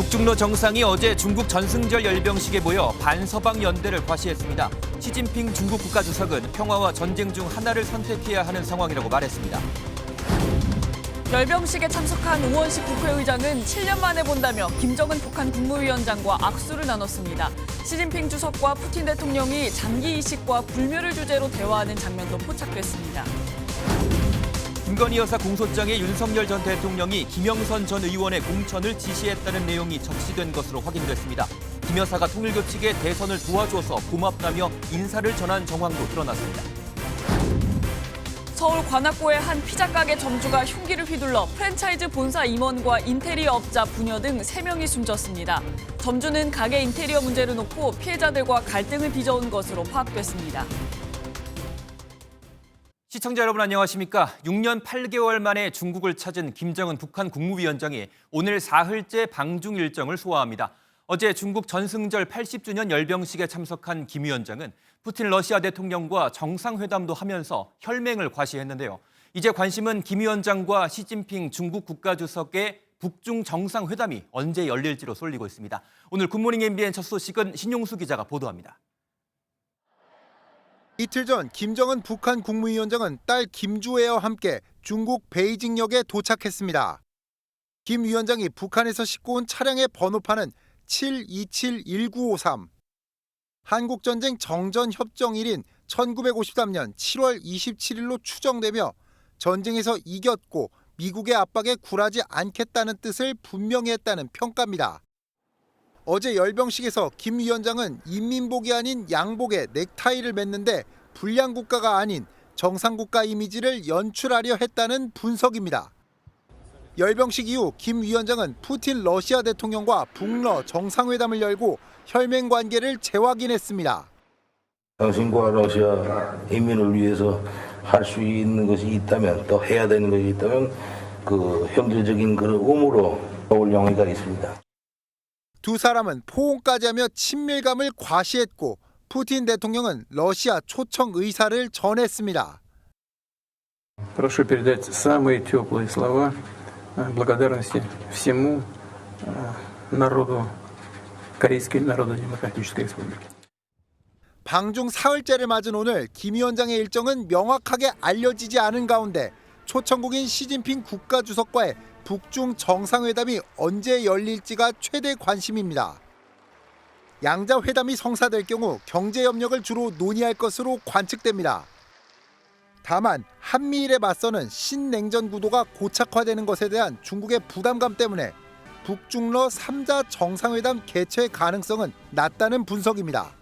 북중러 정상이 어제 중국 전승절 열병식에 모여 반서방 연대를 과시했습니다. 시진핑 중국 국가주석은 평화와 전쟁 중 하나를 선택해야 하는 상황이라고 말했습니다. 열병식에 참석한 우원식 국회의장은 7년 만에 본다며 김정은 북한 국무위원장과 악수를 나눴습니다. 시진핑 주석과 푸틴 대통령이 장기 이식과 불멸을 주제로 대화하는 장면도 포착됐습니다. 김건희 여사 공소장에 윤석열 전 대통령이 김영선 전 의원의 공천을 지시했다는 내용이 적시된 것으로 확인됐습니다. 김 여사가 통일교측에 대선을 도와줘서 고맙다며 인사를 전한 정황도 드러났습니다. 서울 관악구의 한 피자 가게 점주가 흉기를 휘둘러 프랜차이즈 본사 임원과 인테리어 업자 부녀 등 3명이 숨졌습니다. 점주는 가게 인테리어 문제를 놓고 피해자들과 갈등을 빚어온 것으로 파악됐습니다. 시청자 여러분 안녕하십니까? 6년 8개월 만에 중국을 찾은 김정은 북한 국무위원장이 오늘 사흘째 방중 일정을 소화합니다. 어제 중국 전승절 80주년 열병식에 참석한 김 위원장은 푸틴 러시아 대통령과 정상회담도 하면서 혈맹을 과시했는데요. 이제 관심은 김 위원장과 시진핑 중국 국가주석의 북중 정상회담이 언제 열릴지로 쏠리고 있습니다. 오늘 굿모닝 MBN 첫 소식은 신용수 기자가 보도합니다. 이틀 전 김정은 북한 국무위원장은 딸 김주애와 함께 중국 베이징역에 도착했습니다. 김 위원장이 북한에서 싣고 온 차량의 번호판은 7271953. 한국전쟁 정전협정일인 1953년 7월 27일로 추정되며 전쟁에서 이겼고 미국의 압박에 굴하지 않겠다는 뜻을 분명히 했다는 평가입니다. 어제 열병식에서 김 위원장은 인민복이 아닌 양복에 넥타이를 맸는데 불량 국가가 아닌 정상국가 이미지를 연출하려 했다는 분석입니다. 열병식 이후 김 위원장은 푸틴 러시아 대통령과 북러 정상회담을 열고 혈맹 관계를 재확인했습니다. 당신과 러시아 인민을 위해서 할 수 있는 것이 있다면 또 해야 되는 것이 있다면 그 형제적인 그런 의무로 올 용의가 있습니다. 두 사람은 포옹까지 하며 친밀감을 과시했고 푸틴 대통령은 러시아 초청 의사를 전했습니다. Прошу передать самые теплые слова благодарности всему народу Корейской Народно-Демократической Республики. 방중 사흘째를 맞은 오늘 김 위원장의 일정은 명확하게 알려지지 않은 가운데 초청국인 시진핑 국가주석과의 북중 정상회담이 언제 열릴지가 최대 관심입니다. 양자 회담이 성사될 경우 경제 협력을 주로 논의할 것으로 관측됩니다. 다만 한미일에 맞서는 신냉전 구도가 고착화되는 것에 대한 중국의 부담감 때문에 북중러 3자 정상회담 개최 가능성은 낮다는 분석입니다.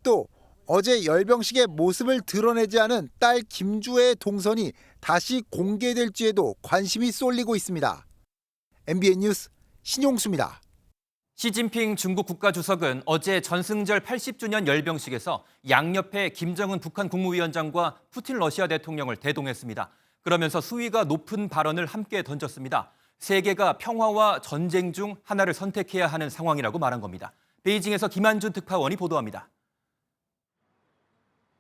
또 어제 열병식의 모습을 드러내지 않은 딸 김주애의 동선이 다시 공개될지에도 관심이 쏠리고 있습니다. MBN 뉴스 신용수입니다. 시진핑 중국 국가주석은 어제 전승절 80주년 열병식에서 양옆에 김정은 북한 국무위원장과 푸틴 러시아 대통령을 대동했습니다. 그러면서 수위가 높은 발언을 함께 던졌습니다. 세계가 평화와 전쟁 중 하나를 선택해야 하는 상황이라고 말한 겁니다. 베이징에서 김한준 특파원이 보도합니다.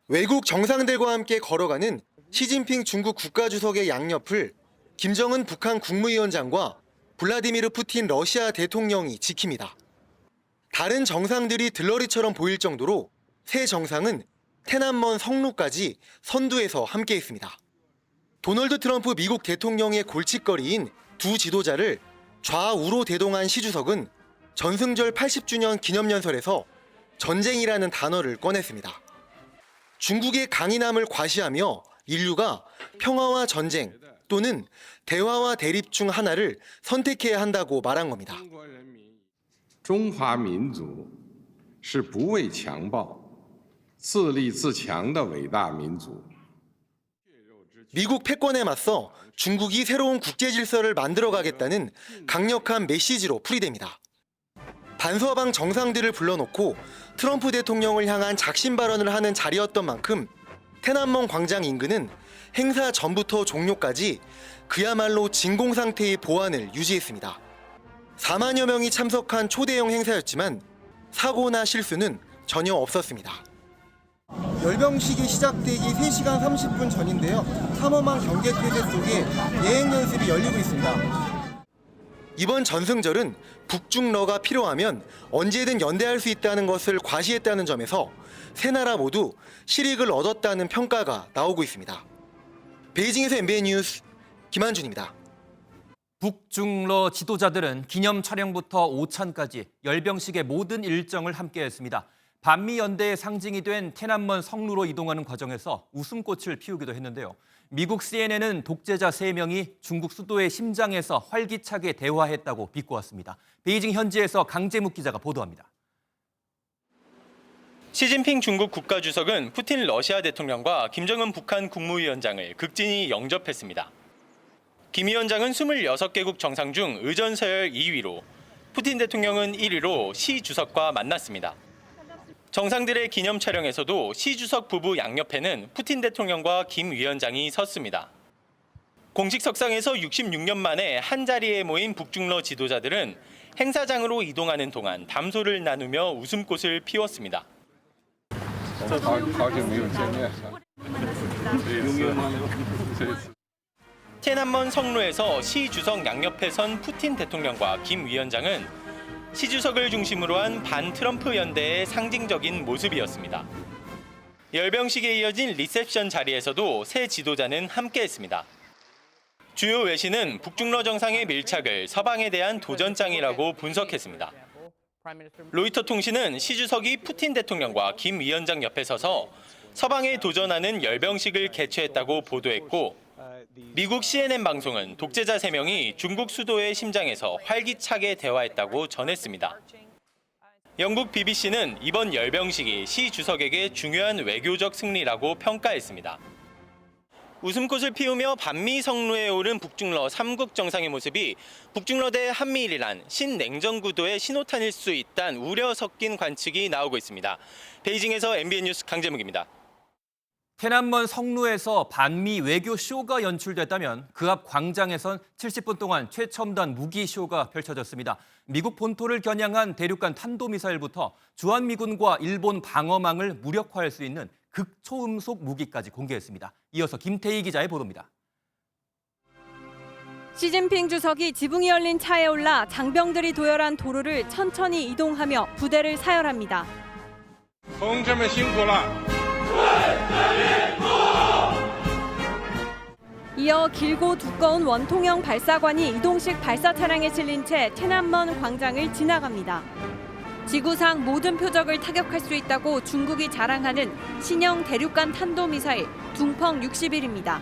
외국 정상들과 함께 걸어가는 시진핑 중국 국가주석의 양옆을 김정은 북한 국무위원장과 블라디미르 푸틴 러시아 대통령이 지킵니다. 다른 정상들이 들러리처럼 보일 정도로 세 정상은 태난먼 성루까지 선두에서 함께했습니다. 도널드 트럼프 미국 대통령의 골칫거리인 두 지도자를 좌우로 대동한 시 주석은 전승절 80주년 기념연설에서 전쟁이라는 단어를 꺼냈습니다. 중국의 강인함을 과시하며 인류가 평화와 전쟁 또는 대화와 대립 중 하나를 선택해야 한다고 말한 겁니다. 中华民族是不畏强暴、自立自强的伟大民族。 미국 패권에 맞서 중국이 새로운 국제 질서를 만들어가겠다는 강력한 메시지로 풀이됩니다. 반서방 정상들을 불러놓고 트럼프 대통령을 향한 작심 발언을 하는 자리였던 만큼 태난먼 광장 인근은 행사 전부터 종료까지 그야말로 진공 상태의 보안을 유지했습니다. 4만여 명이 참석한 초대형 행사였지만 사고나 실수는 전혀 없었습니다. 열병식이 시작되기 3시간 30분 전인데요. 삼엄한 경계 태세 속에 예행 연습이 열리고 있습니다. 이번 전승절은 북중러가 필요하면 언제든 연대할 수 있다는 것을 과시했다는 점에서 세 나라 모두 실익을 얻었다는 평가가 나오고 있습니다. 베이징에서 MBN 뉴스 김한준입니다. 북중러 지도자들은 기념 촬영부터 오찬까지 열병식의 모든 일정을 함께했습니다. 반미연대의 상징이 된天安门 성루로 이동하는 과정에서 웃음꽃을 피우기도 했는데요. 미국 CNN은 독재자 3명이 중국 수도의 심장에서 활기차게 대화했다고 비꼬았습니다. 베이징 현지에서 강재묵 기자가 보도합니다. 시진핑 중국 국가주석은 푸틴 러시아 대통령과 김정은 북한 국무위원장을 극진히 영접했습니다. 김 위원장은 26개국 정상 중 의전서열 2위로, 푸틴 대통령은 1위로 시 주석과 만났습니다. 정상들의 기념 촬영에서도 시 주석 부부 양옆에는 푸틴 대통령과 김 위원장이 섰습니다. 공식 석상에서 66년 만에 한자리에 모인 북중러 지도자들은 행사장으로 이동하는 동안 담소를 나누며 웃음꽃을 피웠습니다. 天安门 성루에서 시 주석 양옆에 선 푸틴 대통령과 김 위원장은 시 주석을 중심으로 한 반 트럼프 연대의 상징적인 모습이었습니다. 열병식에 이어진 리셉션 자리에서도 세 지도자는 함께했습니다. 주요 외신은 북중러 정상의 밀착을 서방에 대한 도전장이라고 분석했습니다. 로이터 통신은 시 주석이 푸틴 대통령과 김 위원장 옆에 서서 서방에 도전하는 열병식을 개최했다고 보도했고, 미국 CNN 방송은 독재자 3명이 중국 수도의 심장에서 활기차게 대화했다고 전했습니다. 영국 BBC는 이번 열병식이 시 주석에게 중요한 외교적 승리라고 평가했습니다. 웃음꽃을 피우며 반미 성루에 오른 북중러 3국 정상의 모습이 북중러 대 한미일이란 신냉전 구도의 신호탄일 수 있다는 우려 섞인 관측이 나오고 있습니다. 베이징에서 MBN 뉴스 강재묵입니다.天安门 성루에서 반미 외교 쇼가 연출됐다면 그 앞 광장에선 70분 동안 최첨단 무기 쇼가 펼쳐졌습니다. 미국 본토를 겨냥한 대륙간 탄도미사일부터 주한미군과 일본 방어망을 무력화할 수 있는 극초음속 무기까지 공개했습니다. 이어서 김태희 기자의 보도입니다. 시진핑 주석이 지붕이 열린 차에 올라 장병들이 도열한 도로를 천천히 이동하며 부대를 사열합니다. 同志们辛苦了。 이어 길고 두꺼운 원통형 발사관이 이동식 발사 차량에 실린 채天安门 광장을 지나갑니다. 지구상 모든 표적을 타격할 수 있다고 중국이 자랑하는 신형 대륙간 탄도미사일 둥펑 61입니다.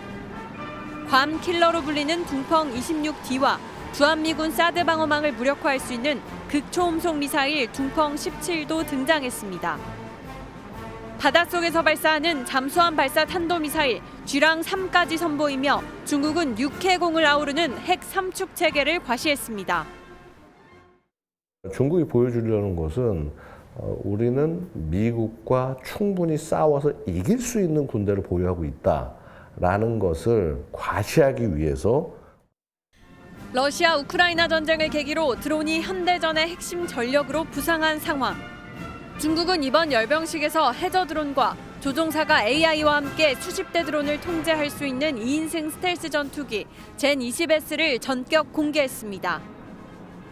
괌 킬러로 불리는 둥펑 26D와 주한미군 사드 방어망을 무력화할 수 있는 극초음속 미사일 둥펑 17도 등장했습니다. 바닷속에서 발사하는 잠수함 발사 탄도미사일 쥐랑-3까지 선보이며 중국은 육해공을 아우르는 핵 3축 체계를 과시했습니다. 중국이 보여주려는 것은 우리는 미국과 충분히 싸워서 이길 수 있는 군대를 보유하고 있다라는 것을 과시하기 위해서 러시아 우크라이나 전쟁을 계기로 드론이 현대전의 핵심 전력으로 부상한 상황. 중국은 이번 열병식에서 해저 드론과 조종사가 AI와 함께 수십 대 드론을 통제할 수 있는 2인승 스텔스 전투기 젠20S를 전격 공개했습니다.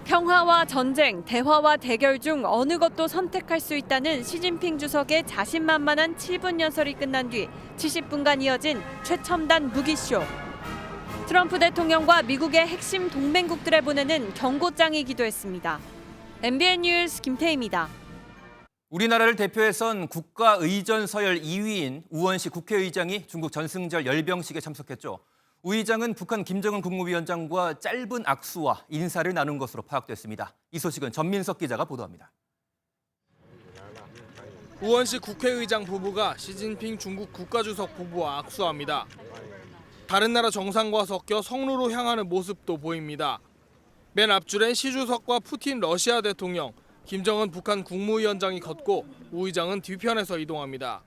평화와 전쟁, 대화와 대결 중 어느 것도 선택할 수 있다는 시진핑 주석의 자신만만한 7분 연설이 끝난 뒤 70분간 이어진 최첨단 무기쇼. 트럼프 대통령과 미국의 핵심 동맹국들에 보내는 경고장이기도 했습니다. MBN 뉴스 김태희입니다. 우리나라를 대표해선 국가의전 서열 2위인 우원식 국회의장이 중국 전승절 열병식에 참석했죠. 우 의장은 북한 김정은 국무위원장과 짧은 악수와 인사를 나눈 것으로 파악됐습니다. 이 소식은 전민석 기자가 보도합니다. 우원식 국회의장 부부가 시진핑 중국 국가주석 부부와 악수합니다. 다른 나라 정상과 섞여 성루로 향하는 모습도 보입니다. 맨 앞줄엔 시 주석과 푸틴 러시아 대통령, 김정은 북한 국무위원장이 걷고 우 의장은 뒤편에서 이동합니다.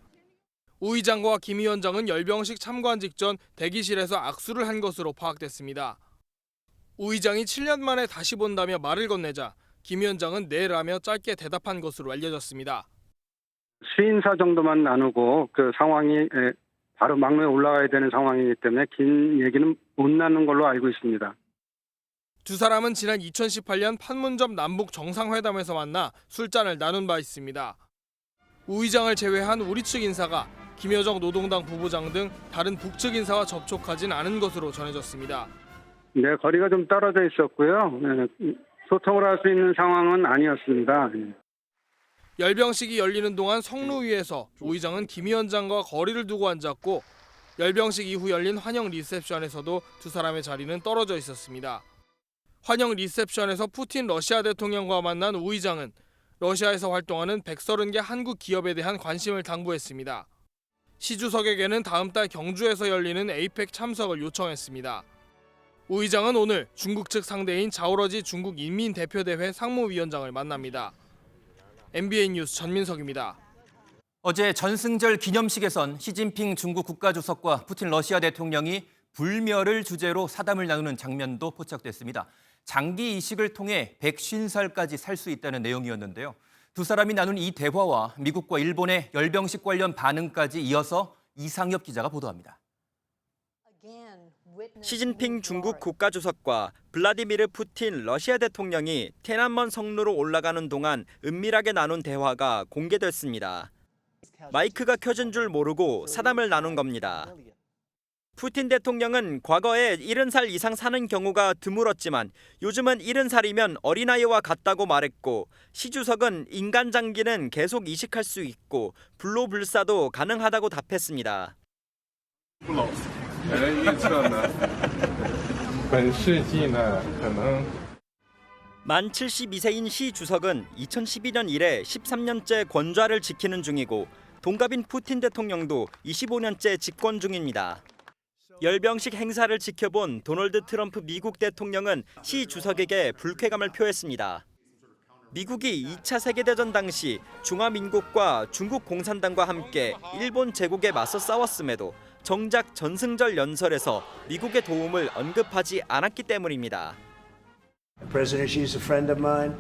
우 의장과 김 위원장은 열병식 참관 직전 대기실에서 악수를 한 것으로 파악됐습니다. 우 의장이 7년 만에 다시 본다며 말을 건네자 김 위원장은 네라며 짧게 대답한 것으로 알려졌습니다. 시인사 정도만 나누고 그 상황이 바로 막내에 올라가야 되는 상황이기 때문에 긴 얘기는 못 나누는 걸로 알고 있습니다. 두 사람은 지난 2018년 판문점 남북 정상회담에서 만나 술잔을 나눈 바 있습니다. 우 의장을 제외한 우리 측 인사가 김여정 노동당 부부장 등 다른 북측 인사와 접촉하진 않은 것으로 전해졌습니다. 네, 거리가 좀 떨어져 있었고요. 소통을 할 수 있는 상황은 아니었습니다. 열병식이 열리는 동안 성루 위에서 우 의장은 김 위원장과 거리를 두고 앉았고 열병식 이후 열린 환영 리셉션에서도 두 사람의 자리는 떨어져 있었습니다. 환영 리셉션에서 푸틴 러시아 대통령과 만난 우 의장은 러시아에서 활동하는 130개 한국 기업에 대한 관심을 당부했습니다. 시 주석에게는 다음 달 경주에서 열리는 에이펙 참석을 요청했습니다. 우 의장은 오늘 중국 측 상대인 자오러지 중국 인민대표대회 상무위원장을 만납니다. MBN 뉴스 전민석입니다. 어제 전승절 기념식에선 시진핑 중국 국가주석과 푸틴 러시아 대통령이 불멸을 주제로 사담을 나누는 장면도 포착됐습니다. 장기 이식을 통해 150살까지 살 수 있다는 내용이었는데요. 두 사람이 나눈 이 대화와 미국과 일본의 열병식 관련 반응까지 이어서 이상엽 기자가 보도합니다. 시진핑 중국 국가주석과 블라디미르 푸틴 러시아 대통령이天安문 성루로 올라가는 동안 은밀하게 나눈 대화가 공개됐습니다. 마이크가 켜진 줄 모르고 사담을 나눈 겁니다. 푸틴 대통령은 과거에 70살 이상 사는 경우가 드물었지만 요즘은 70살이면 어린아이와 같다고 말했고 시 주석은 인간 장기는 계속 이식할 수 있고 불로불사도 가능하다고 답했습니다. 만 72세인 시 주석은 2012년 이래 13년째 권좌를 지키는 중이고 동갑인 푸틴 대통령도 25년째 집권 중입니다. 열병식 행사를 지켜본 도널드 트럼프 미국 대통령은 시 주석에게 불쾌감을 표했습니다. 미국이 2차 세계대전 당시 중화민국과 중국 공산당과 함께 일본 제국에 맞서 싸웠음에도 정작 전승절 연설에서 미국의 도움을 언급하지 않았기 때문입니다. President Xi is a friend of mine,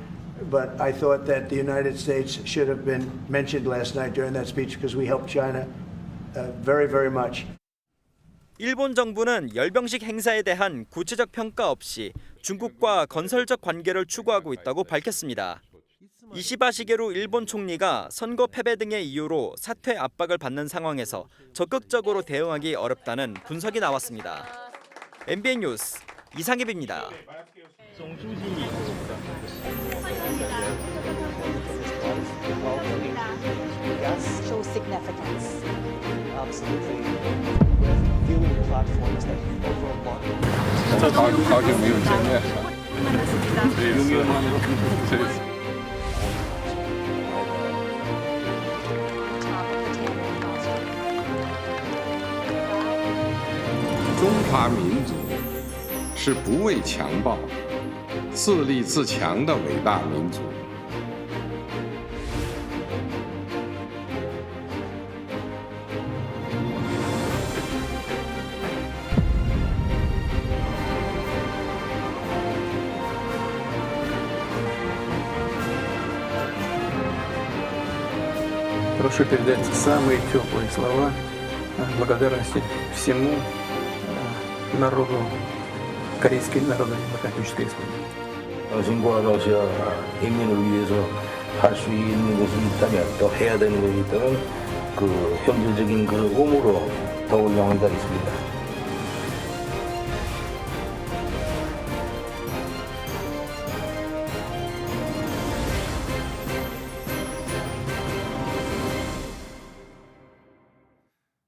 but I thought that the United States should have been mentioned last night during that speech because we helped China very, very much. 일본 정부는 열병식 행사에 대한 구체적 평가 없이 중국과 건설적 관계를 추구하고 있다고 밝혔습니다. 이시바 시게루 일본 총리가 선거 패배 등의 이유로 사퇴 압박을 받는 상황에서 적극적으로 대응하기 어렵다는 분석이 나왔습니다. MBN 뉴스 이상엽입니다.中华民族是不畏强暴、自立自强的伟大民族。 Прошу передать самые теплые слова благодарности всему народу Корейской Народно-Демократической Республики. 당신과 러시아 인민을 위해서 할 수 있는 것이 있다면 또 해야 되는 것이 있다면 그 현실적인 그 의무로 더울 영광이 있습니다.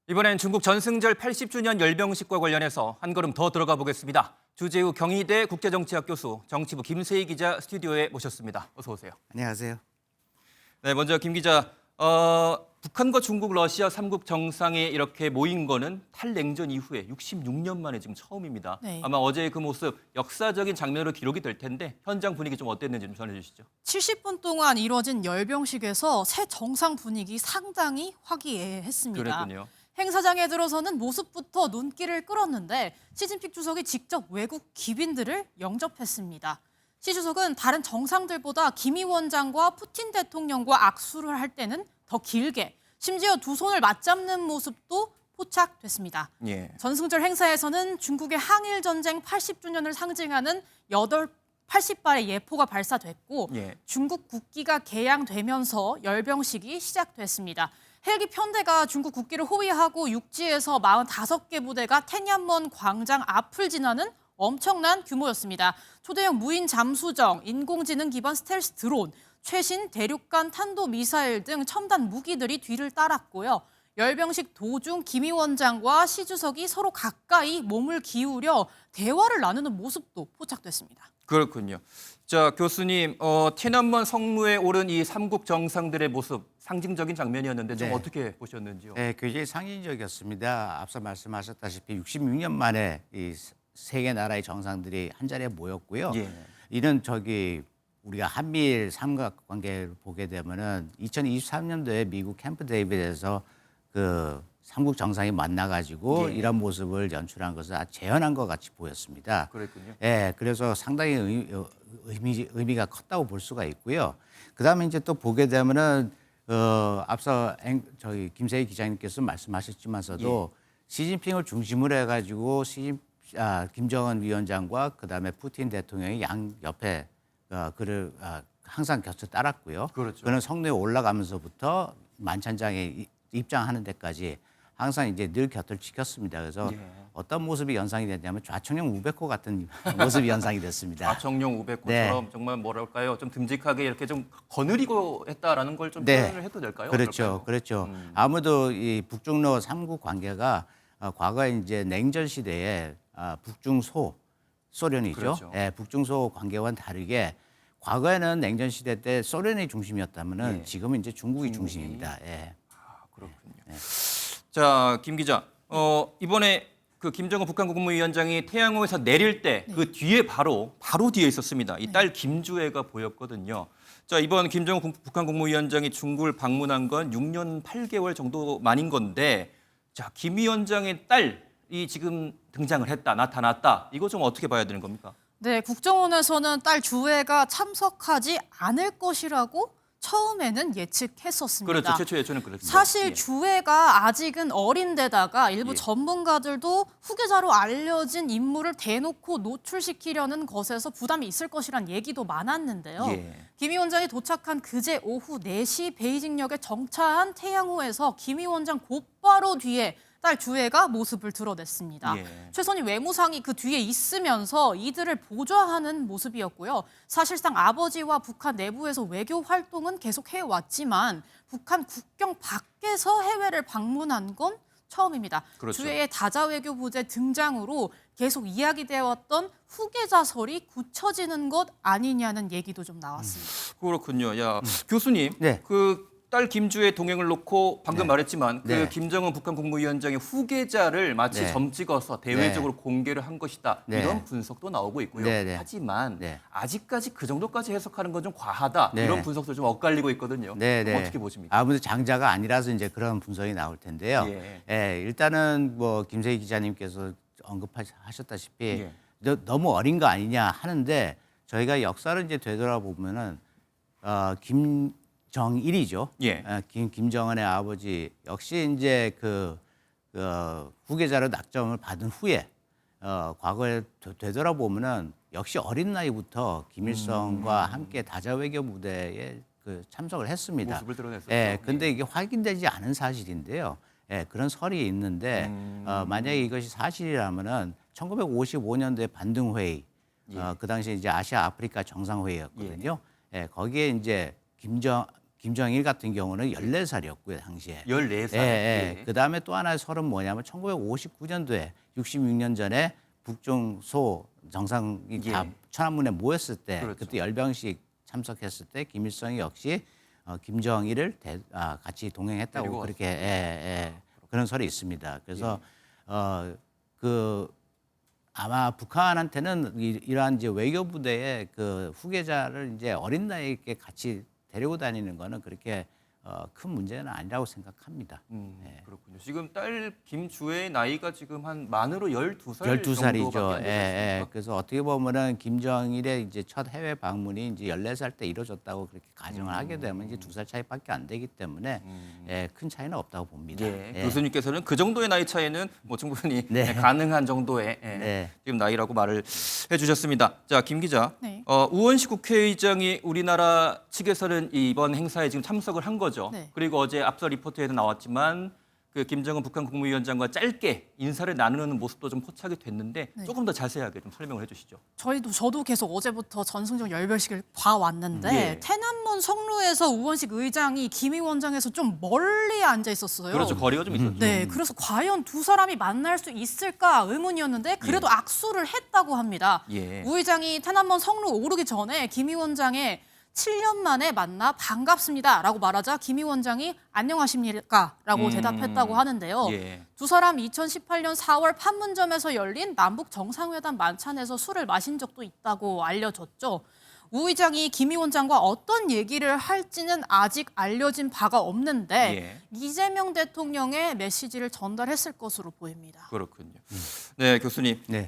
이번엔 중국 전승절 80주년 열병식과 관련해서 한 걸음 더 들어가 보겠습니다. 주재우 경희대 국제정치학 교수, 정치부 김세희 기자 스튜디오에 모셨습니다. 어서 오세요. 안녕하세요. 네, 먼저 김 기자, 북한과 중국, 러시아 3국 정상이 이렇게 모인 거는 탈냉전 이후에 66년 만에 지금 처음입니다. 네. 아마 어제의 그 모습 역사적인 장면으로 기록이 될 텐데 현장 분위기 좀 어땠는지 좀 전해주시죠. 70분 동안 이뤄진 열병식에서 새 정상 분위기 상당히 화기애애했습니다. 그랬군요. 행사장에 들어서는 모습부터 눈길을 끌었는데 시진핑 주석이 직접 외국 귀빈들을 영접했습니다. 시 주석은 다른 정상들보다 김 위원장과 푸틴 대통령과 악수를 할 때는 더 길게, 심지어 두 손을 맞잡는 모습도 포착됐습니다. 예. 전승절 행사에서는 중국의 항일 전쟁 80주년을 상징하는 80발의 예포가 발사됐고 예. 중국 국기가 개양되면서 열병식이 시작됐습니다. 헬기 편대가 중국 국기를 호위하고 육지에서 45개 부대가 텐얀먼 광장 앞을 지나는 엄청난 규모였습니다. 초대형 무인 잠수정, 인공지능 기반 스텔스 드론, 최신 대륙간 탄도미사일 등 첨단 무기들이 뒤를 따랐고요. 열병식 도중 김 위원장과 시 주석이 서로 가까이 몸을 기울여 대화를 나누는 모습도 포착됐습니다. 그렇군요. 자, 교수님,天安门 성루에 오른 이 삼국 정상들의 모습 상징적인 장면이었는데 좀 네. 어떻게 보셨는지요? 네, 굉장히 상징적이었습니다. 앞서 말씀하셨다시피 66년 만에 이 세 개 나라의 정상들이 한 자리에 모였고요. 예. 이는 우리가 한미일 삼각관계를 보게 되면은 2023년도에 미국 캠프 데이빗에서 그 삼국 정상이 만나가지고 예. 이런 모습을 연출한 것은 아주 재현한 것 같이 보였습니다. 그랬군요. 예, 그래서 상당히 의미가 컸다고 볼 수가 있고요. 그다음에 이제 또 보게 되면은 앞서 저희 김세희 기자님께서 말씀하셨지만서도 시진핑을 중심으로 해가지고 김정은 위원장과 그다음에 푸틴 대통령이 양 옆에 그를 항상 곁을 따랐고요. 그렇죠. 그는 성로에 올라가면서부터 만찬장에 입장하는 데까지 항상 이제 늘 곁을 지켰습니다. 그래서 예. 어떤 모습이 연상이 됐냐면 좌청룡 우백호 같은 모습이 연상이 됐습니다. 좌청룡 우백호처럼 네. 정말 뭐랄까요? 좀 듬직하게 이렇게 좀 거느리고 했다라는 걸 좀 네. 표현을 해도 될까요? 그렇죠, 어떨까요? 그렇죠. 아무도 이 북중러 삼국 관계가 과거에 이제 냉전 시대에 북중소 소련이죠. 그렇죠. 예, 북중소 관계와는 다르게 과거에는 냉전 시대 때 소련이 중심이었다면은 예. 지금은 이제 중국이 중심입니다. 예. 그렇군요. 네. 자, 김 기자, 이번에 그 김정은 북한 국무위원장이 태양호에서 내릴 때 그 뒤에 바로 뒤에 있었습니다. 이 딸 김주애가 보였거든요. 자, 이번 김정은 북한 국무위원장이 중국을 방문한 건 6년 8개월 정도 만인 건데, 자, 김 위원장의 딸이 지금 등장을 했다, 나타났다. 이거 좀 어떻게 봐야 되는 겁니까? 네, 국정원에서는 딸 주애가 참석하지 않을 것이라고 처음에는 예측했었습니다. 그렇죠. 최초 예초는 그렇습니다. 사실 예. 주애가 아직은 어린데다가 일부 예. 전문가들도 후계자로 알려진 인물을 대놓고 노출시키려는 것에서 부담이 있을 것이란 얘기도 많았는데요. 예. 김 위원장이 도착한 그제 오후 4시 베이징역에 정차한 태양호에서 김 위원장 곧바로 뒤에 딸 주애가 모습을 드러냈습니다. 예. 최선희 외무상이 그 뒤에 있으면서 이들을 보좌하는 모습이었고요. 사실상 아버지와 북한 내부에서 외교 활동은 계속 해왔지만 북한 국경 밖에서 해외를 방문한 건 처음입니다. 그렇죠. 주애의 다자 외교부제 등장으로 계속 이야기되었던 후계자설이 굳혀지는 것 아니냐는 얘기도 좀 나왔습니다. 그렇군요. 야, 교수님, 네. 그 딸 김주애 동행을 놓고 방금 네. 말했지만 그 네. 김정은 북한 국무위원장의 후계자를 마치 네. 점찍어서 대외적으로 공개를 한 것이다. 네. 이런 분석도 나오고 있고요. 네, 네. 하지만 네. 아직까지 그 정도까지 해석하는 건 좀 과하다. 네. 이런 분석도 좀 엇갈리고 있거든요. 네, 그럼 네. 어떻게 보십니까? 아무래도 장자가 아니라서 이제 그런 분석이 나올 텐데요. 예. 예, 일단은 뭐 김세희 기자님께서 언급하셨다시피 예. 너무 어린 거 아니냐 하는데 저희가 역사를 이제 되돌아보면은 김정일이죠. 예. 김정은의 아버지 역시 이제 그 후계자로 낙점을 받은 후에 과거에 되돌아보면은 역시 어린 나이부터 김일성과 함께 다자 외교 무대에 그 참석을 했습니다. 모습을 드러냈었죠. 예, 근데 이게 확인되지 않은 사실인데요. 예, 그런 설이 있는데 만약에 이것이 사실이라면은 1955년도에 반등회의, 그 당시 이제 아시아 아프리카 정상회의였거든요. 예, 거기에 이제 김정일 같은 경우는 14살이었고요, 당시에. 14살. 예, 예. 예. 그 다음에 또 하나의 설은 뭐냐면 1959년도에 66년 전에 북중소 정상이 다 천안문에 모였을 때 그렇죠. 그때 열병식 참석했을 때 김일성이 역시 김정일을 같이 동행했다고 데리고 그렇게 그런 설이 있습니다. 그래서 아마 북한한테는 이러한 이제 외교 부대의 그 후계자를 이제 어린 나이에 같이 데리고 다니는 거는 그렇게 큰 문제는 아니라고 생각합니다. 예. 그렇군요. 지금 딸 김주혜의 나이가 지금 한 만으로 12살 12살이죠. 정도밖에 안 예, 되지 예. 않습니까? 그래서 어떻게 보면은 김정일의 이제 첫 해외 방문이 이제 14살 때 이루어졌다고 그렇게 가정을 하게 되면 이제 2살 차이밖에 안 되기 때문에 예, 큰 차이는 없다고 봅니다. 예. 예. 교수님께서는 그 정도의 나이 차이는 뭐 충분히 네. 가능한 정도의 네. 지금 나이라고 말을 해주셨습니다. 자, 김 기자, 네. 우원식 국회의장이 우리나라 측에서는 이번 행사에 지금 참석을 한 거죠. 네. 그리고 어제 앞서 리포트에도 나왔지만 그 김정은 북한 국무위원장과 짧게 인사를 나누는 모습도 좀 포착이 됐는데 네. 조금 더 자세하게 좀 설명을 해주시죠. 저도 계속 어제부터 전승절 열별식을 봐왔는데 예. 태남먼 성루에서 우원식 의장이 김 위원장에서 좀 멀리 앉아 있었어요. 그렇죠. 거리가 좀 있었죠. 네, 그래서 과연 두 사람이 만날 수 있을까 의문이었는데 그래도 악수를 했다고 합니다. 예. 우 의장이 태남먼 성루 오르기 전에 김 위원장의 7년 만에 만나 반갑습니다라고 말하자 김 위원장이 안녕하십니까라고 대답했다고 하는데요. 예. 두 사람 2018년 4월 판문점에서 열린 남북 정상회담 만찬에서 술을 마신 적도 있다고 알려졌죠. 우 의장이 김 위원장과 어떤 얘기를 할지는 아직 알려진 바가 없는데 예. 이재명 대통령의 메시지를 전달했을 것으로 보입니다. 그렇군요. 네, 교수님. 네.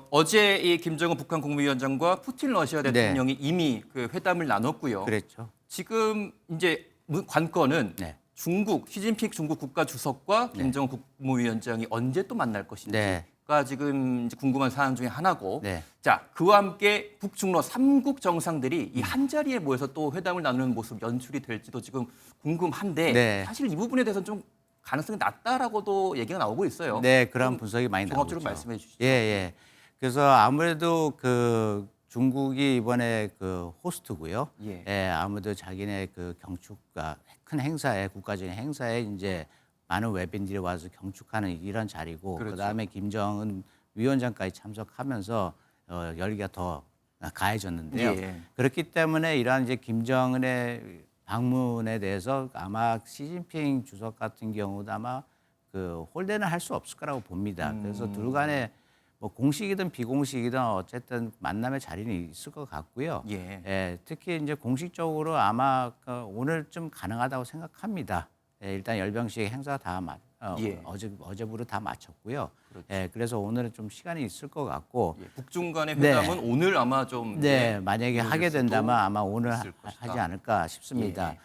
어제 이 김정은 북한 국무위원장과 푸틴 러시아 대통령이 이미 그 회담을 나눴고요. 그랬죠. 지금 이제 관건은 네. 중국 시진핑 중국 국가주석과 김정은 국무위원장이 언제 또 만날 것인지가 네. 지금 이제 궁금한 사안 중에 하나고. 네. 자, 그와 함께 북중러 3국 정상들이 이 한 자리에 모여서 또 회담을 나누는 모습 연출이 될지도 지금 궁금한데 네. 사실 이 부분에 대해서는 좀 가능성이 낮다라고도 얘기가 나오고 있어요. 네, 그런 분석이 많이 나오죠. 종합적으로 말씀해 주시죠. 예, 예. 그래서 아무래도 그 중국이 이번에 그 호스트고요. 예. 아무래도 자기네 그 경축과 큰 행사에 국가적인 행사에 이제 많은 외빈들이 와서 경축하는 이런 자리고 그렇죠. 그다음에 김정은 위원장까지 참석하면서 열기가 더 가해졌는데요. 예. 그렇기 때문에 이러한 이제 김정은의 방문에 대해서 아마 시진핑 주석 같은 경우도 아마 그 홀대는 할 수 없을 거라고 봅니다. 그래서 둘 간에 뭐 공식이든 비공식이든 어쨌든 만남의 자리는 있을 것 같고요. 예. 특히 이제 공식적으로 아마 오늘쯤 가능하다고 생각합니다. 일단 열병식 행사 다 어제부로 다 마쳤고요. 그렇죠. 그래서 오늘은 좀 시간이 있을 것 같고 북중 간의 회담은 오늘 아마 좀 만약에 하게 된다면 아마 오늘 하지 않을까 싶습니다.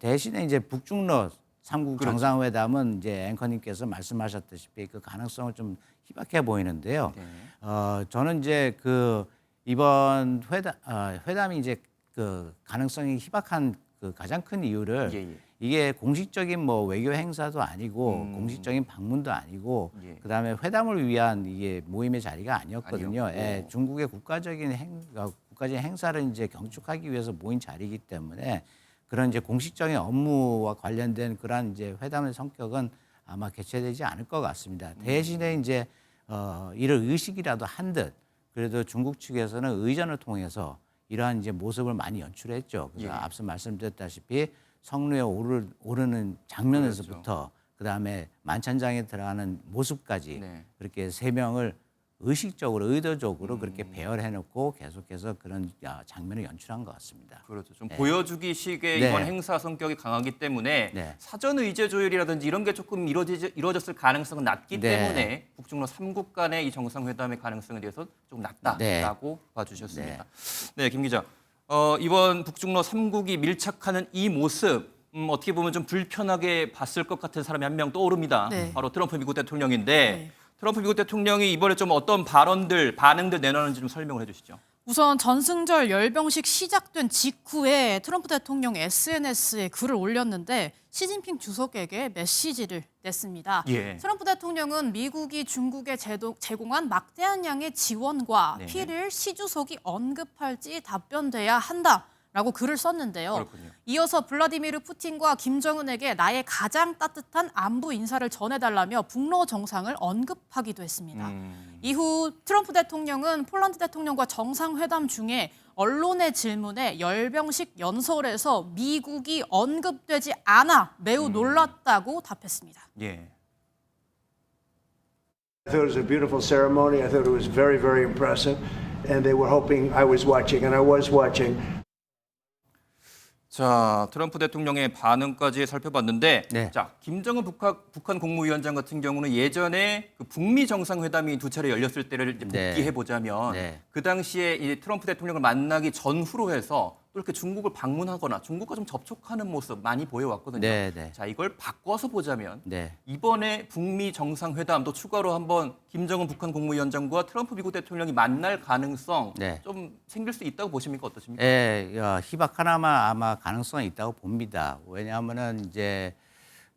대신에 이제 북중러 3국 그렇죠. 정상회담은 이제 앵커님께서 말씀하셨다시피 그 가능성을 좀 희박해 보이는데요. 저는 이제 그 이번 회담이 이제 그 가능성이 희박한 그 가장 큰 이유를 이게 공식적인 뭐 외교 행사도 아니고 공식적인 방문도 아니고 그다음에 회담을 위한 이게 모임의 자리가 아니었거든요. 중국의 국가적인 행사를 이제 경축하기 위해서 모인 자리이기 때문에 그런 이제 공식적인 업무와 관련된 그런 이제 회담의 성격은 아마 개최되지 않을 것 같습니다. 대신에 이제 이를 의식이라도 한 듯 그래도 중국 측에서는 의전을 통해서 이러한 이제 모습을 많이 연출했죠. 그래서 앞서 말씀드렸다시피 성루에 오르는 장면에서부터 그다음에 만찬장에 들어가는 모습까지 그렇게 세 명을 의식적으로 의도적으로 그렇게 배열해놓고 계속해서 그런 장면을 연출한 것 같습니다. 그렇죠. 좀 보여주기식의 이번 행사 성격이 강하기 때문에 사전 의제 조율이라든지 이런 게 조금 이루어졌을 가능성은 낮기 때문에 북중러 3국 간의 이 정상회담의 가능성에 대해서 조금 낮다라고 봐주셨습니다. 네, 김 기자. 이번 북중러 3국이 밀착하는 이 모습 어떻게 보면 좀 불편하게 봤을 것 같은 사람이 한 명 떠오릅니다. 바로 트럼프 미국 대통령인데 트럼프 미국 대통령이 이번에 좀 어떤 반응들 내놓는지 좀 설명을 해주시죠. 우선 전승절 열병식 시작된 직후에 트럼프 대통령이 SNS에 글을 올렸는데 시진핑 주석에게 메시지를 냈습니다. 트럼프 대통령은 미국이 중국에 제공한 막대한 양의 지원과 피를 시 주석이 언급할지 답변돼야 한다라고 글을 썼는데요. 그렇군요. 이어서 블라디미르 푸틴과 김정은에게 나의 가장 따뜻한 안부 인사를 전해달라며 북러 정상을 언급하기도 했습니다. 이후 트럼프 대통령은 폴란드 대통령과 정상회담 중에 언론의 질문에 열병식 연설에서 미국이 언급되지 않아 매우 놀랐다고 답했습니다. I thought it was a beautiful ceremony. I thought it was very, very impressive. And they were hoping I was watching, and I was watching. 자, 트럼프 대통령의 반응까지 살펴봤는데, 네. 자, 김정은 북한 국무위원장 같은 경우는 예전에 그 북미 정상회담이 두 차례 열렸을 때를 이제 네. 복기해 보자면, 네. 그 당시에 이 트럼프 대통령을 만나기 전후로 해서 또 이렇게 중국을 방문하거나 중국과 좀 접촉하는 모습 많이 보여왔거든요. 네, 네. 자, 이걸 바꿔서 보자면 네. 이번에 북미 정상회담도 추가로 한번 김정은 북한 국무위원장과 트럼프 미국 대통령이 만날 가능성 네. 좀 생길 수 있다고 보십니까? 어떠십니까? 예, 희박 하나만 아마 가능성이 있다고 봅니다. 왜냐하면은 이제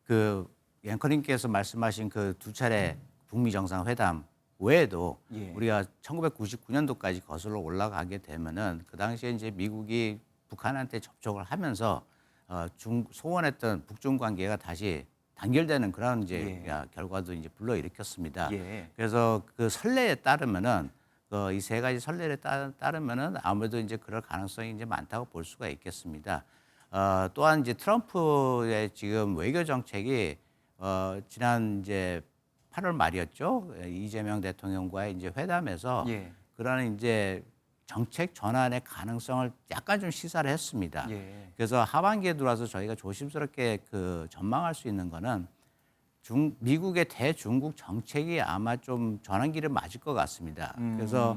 그 앵커님께서 말씀하신 그 두 차례 북미 정상회담 외에도 예. 우리가 1999년도까지 거슬러 올라가게 되면은 그 당시에 이제 미국이 북한한테 접촉을 하면서 소원했던 북중 관계가 다시 단결되는 그런 이제 결과도 이제 불러일으켰습니다. 예. 그래서 그 선례에 따르면은 이 세 가지 선례에 따르면은 아무래도 이제 그럴 가능성이 이제 많다고 볼 수가 있겠습니다. 또한 이제 트럼프의 지금 외교 정책이 지난 이제 8월 말이었죠. 이재명 대통령과의 이제 회담에서 예. 그런 이제 정책 전환의 가능성을 약간 좀 시사를 했습니다. 예. 그래서 하반기에 들어와서 저희가 조심스럽게 그 전망할 수 있는 거는 미국의 대중국 정책이 아마 좀 전환기를 맞을 것 같습니다. 그래서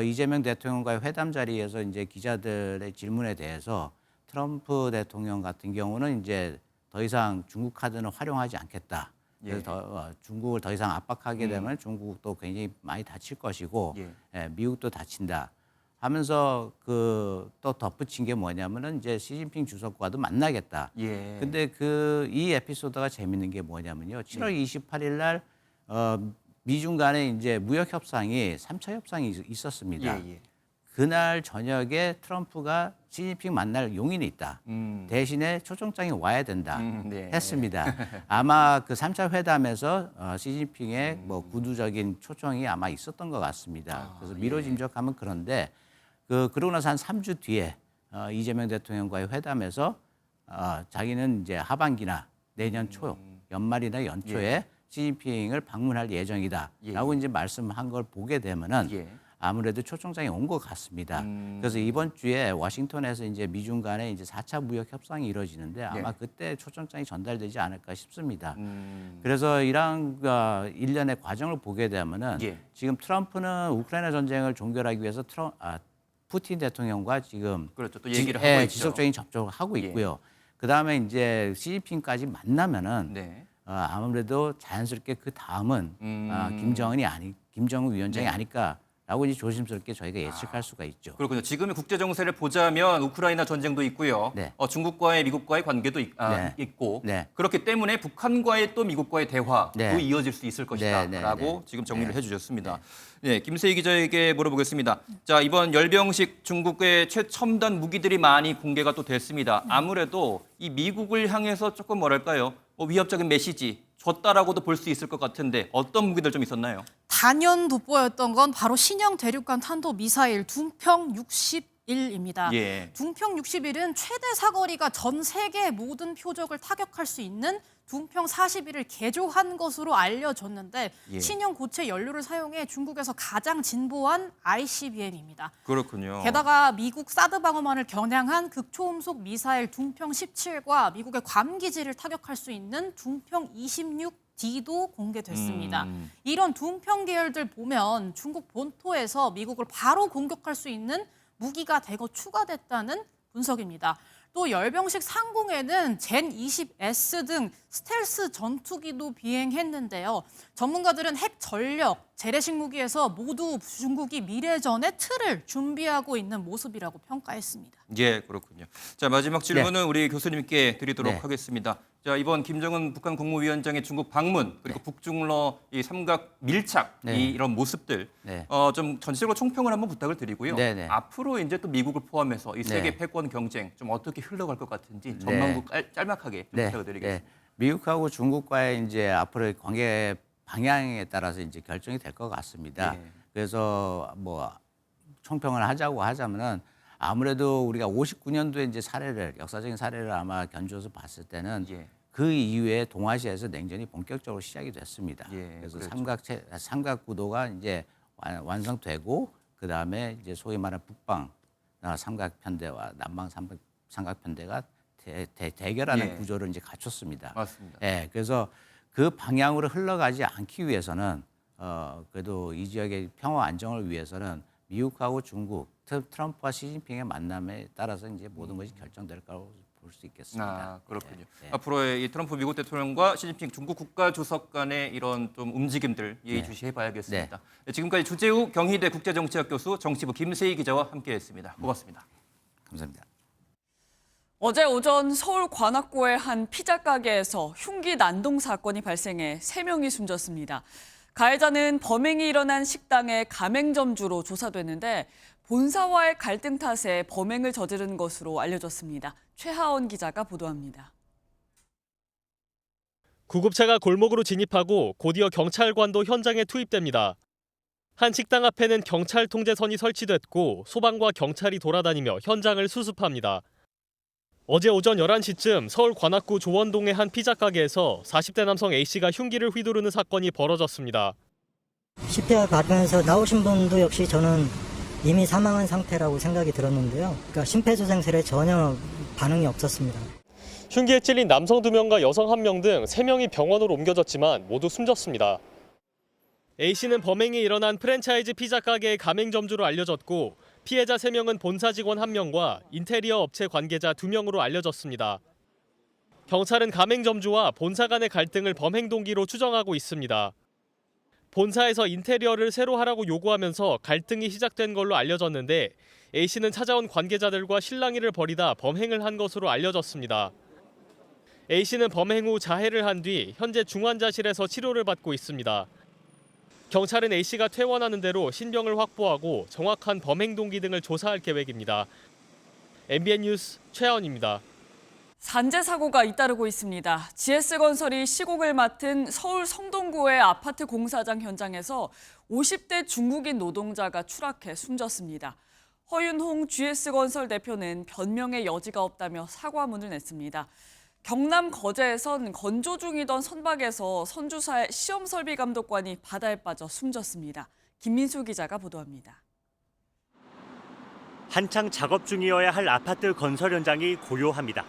이재명 대통령과의 회담 자리에서 이제 기자들의 질문에 대해서 트럼프 대통령 같은 경우는 이제 더 이상 중국 카드는 활용하지 않겠다. 그래서 중국을 더 이상 압박하게 되면 중국도 굉장히 많이 다칠 것이고 미국도 다친다. 하면서 그 또 덧붙인 게 뭐냐면은 이제 시진핑 주석과도 만나겠다. 예. 근데 이 에피소드가 재밌는 게 뭐냐면요. 7월 28일 날 미중 간에 이제 무역 협상이 3차 협상이 있었습니다. 예. 그날 저녁에 트럼프가 시진핑 만날 용인이 있다. 대신에 초청장이 와야 된다. 네. 했습니다. 아마 그 3차 회담에서 시진핑의 뭐 구두적인 초청이 아마 있었던 것 같습니다. 그래서 미뤄짐작하면 그런데 그러고 나서 한 3주 뒤에 이재명 대통령과의 회담에서 자기는 이제 하반기나 내년 초, 연말이나 연초에 시진핑을 방문할 예정이다라고 이제 말씀한 걸 보게 되면은 아무래도 초청장이 온 것 같습니다. 그래서 이번 주에 워싱턴에서 이제 미중 간에 이제 4차 무역 협상이 이루어지는데 아마 그때 초청장이 전달되지 않을까 싶습니다. 그래서 이러한 일련의 과정을 보게 되면은 지금 트럼프는 우크라이나 전쟁을 종결하기 위해서 푸틴 대통령과 지금 그렇죠. 또 얘기를 하고 있죠. 지속적인 접촉을 하고 있고요. 그다음에 이제 시진핑까지 만나면은 아무래도 자연스럽게 그 다음은 김정은 위원장이 아닐까라고 이제 조심스럽게 저희가 예측할 수가 있죠. 그렇군요. 지금의 국제 정세를 보자면 우크라이나 전쟁도 있고요. 중국과의 미국과의 관계도 있고 그렇기 때문에 북한과의 또 미국과의 대화도 이어질 수 있을 것이다라고 지금 정리를 해주셨습니다. 네, 김세희 기자에게 물어보겠습니다. 자, 이번 열병식 중국의 최첨단 무기들이 많이 공개가 또 됐습니다. 아무래도 이 미국을 향해서 조금 뭐랄까요? 위협적인 메시지 줬다라고도 볼 수 있을 것 같은데 어떤 무기들 좀 있었나요? 단연 돋보였던 건 바로 신형 대륙간 탄도 미사일 둥평 61입니다. 둥평 61은 최대 사거리가 전 세계 모든 표적을 타격할 수 있는 둥평 41을 개조한 것으로 알려졌는데 신형 고체 연료를 사용해 중국에서 가장 진보한 ICBM입니다. 그렇군요. 게다가 미국 사드 방어만을 겨냥한 극초음속 미사일 둥평 17과 미국의 괌 기지를 타격할 수 있는 둥평 26D도 공개됐습니다. 이런 둥평 계열들 보면 중국 본토에서 미국을 바로 공격할 수 있는 무기가 대거 추가됐다는 분석입니다. 또 열병식 상공에는 젠20S 등 스텔스 전투기도 비행했는데요. 전문가들은 핵 전력, 재래식 무기에서 모두 중국이 미래전의 틀을 준비하고 있는 모습이라고 평가했습니다. 예, 그렇군요. 자, 마지막 질문은 우리 교수님께 드리도록 하겠습니다. 자, 이번 김정은 북한 국무위원장의 중국 방문 그리고 북중러 이 삼각 밀착 이런 모습들 좀 전체적으로 총평을 한번 부탁을 드리고요. 앞으로 이제 또 미국을 포함해서 이 세계 패권 경쟁 좀 어떻게 흘러갈 것 같은지 전망도 짤막하게 부탁을 드리겠습니다. 미국하고 중국과의 이제 앞으로의 관계 방향에 따라서 이제 결정이 될 것 같습니다. 그래서 뭐 총평을 하자고 하자면은 아무래도 우리가 59년도에 이제 역사적인 사례를 아마 견주어서 봤을 때는 그 이후에 동아시아에서 냉전이 본격적으로 시작이 됐습니다. 그래서 삼각 구도가 이제 완성되고 그 다음에 이제 소위 말하는 북방 삼각 편대와 남방 삼각 편대가 대결하는 예. 구조를 이제 갖췄습니다. 맞습니다. 예, 그래서 그 방향으로 흘러가지 않기 위해서는 그래도 이 지역의 평화 안정을 위해서는 미국하고 중국, 트럼프와 시진핑의 만남에 따라서 이제 모든 것이 결정될 거라고 볼 수 있겠습니다. 아, 그렇군요. 네. 앞으로의 이 트럼프 미국 대통령과 시진핑 중국 국가주석 간의 이런 좀 움직임들 예의주시해봐야겠습니다. 네, 지금까지 주재우 경희대 국제정치학 교수, 정치부 김세희 기자와 함께했습니다. 고맙습니다. 감사합니다. 어제 오전 서울 관악구의 한 피자 가게에서 흉기 난동 사건이 발생해 3명이 숨졌습니다. 가해자는 범행이 일어난 식당의 가맹점주로 조사됐는데 본사와의 갈등 탓에 범행을 저지른 것으로 알려졌습니다. 최하원 기자가 보도합니다. 구급차가 골목으로 진입하고 곧이어 경찰관도 현장에 투입됩니다. 한 식당 앞에는 경찰 통제선이 설치됐고 소방과 경찰이 돌아다니며 현장을 수습합니다. 어제 오전 11시쯤 서울 관악구 조원동의 한 피자 가게에서 40대 남성 A씨가 흉기를 휘두르는 사건이 벌어졌습니다. 10대 받으면서 나오신 분도 역시 저는 이미 사망한 상태라고 생각이 들었는데요. 그러니까 심폐소생술에 전혀 반응이 없었습니다. 흉기에 찔린 남성 2명과 여성 1명 등 3명이 병원으로 옮겨졌지만 모두 숨졌습니다. A씨는 범행이 일어난 프랜차이즈 피자 가게의 가맹점주로 알려졌고 피해자 3명은 본사 직원 1명과 인테리어 업체 관계자 2명으로 알려졌습니다. 경찰은 가맹점주와 본사 간의 갈등을 범행 동기로 추정하고 있습니다. 본사에서 인테리어를 새로 하라고 요구하면서 갈등이 시작된 걸로 알려졌는데 A씨는 찾아온 관계자들과 실랑이를 벌이다 범행을 한 것으로 알려졌습니다. A씨는 범행 후 자해를 한 뒤 현재 중환자실에서 치료를 받고 있습니다. 경찰은 A씨가 퇴원하는 대로 신병을 확보하고 정확한 범행 동기 등을 조사할 계획입니다. MBN 뉴스 최하원입니다. 산재 사고가 잇따르고 있습니다. GS건설이 시공을 맡은 서울 성동구의 아파트 공사장 현장에서 50대 중국인 노동자가 추락해 숨졌습니다. 허윤홍 GS건설 대표는 변명의 여지가 없다며 사과문을 냈습니다. 경남 거제에선 건조 중이던 선박에서 선주사의 시험설비 감독관이 바다에 빠져 숨졌습니다. 김민수 기자가 보도합니다. 한창 작업 중이어야 할 아파트 건설 현장이 고요합니다.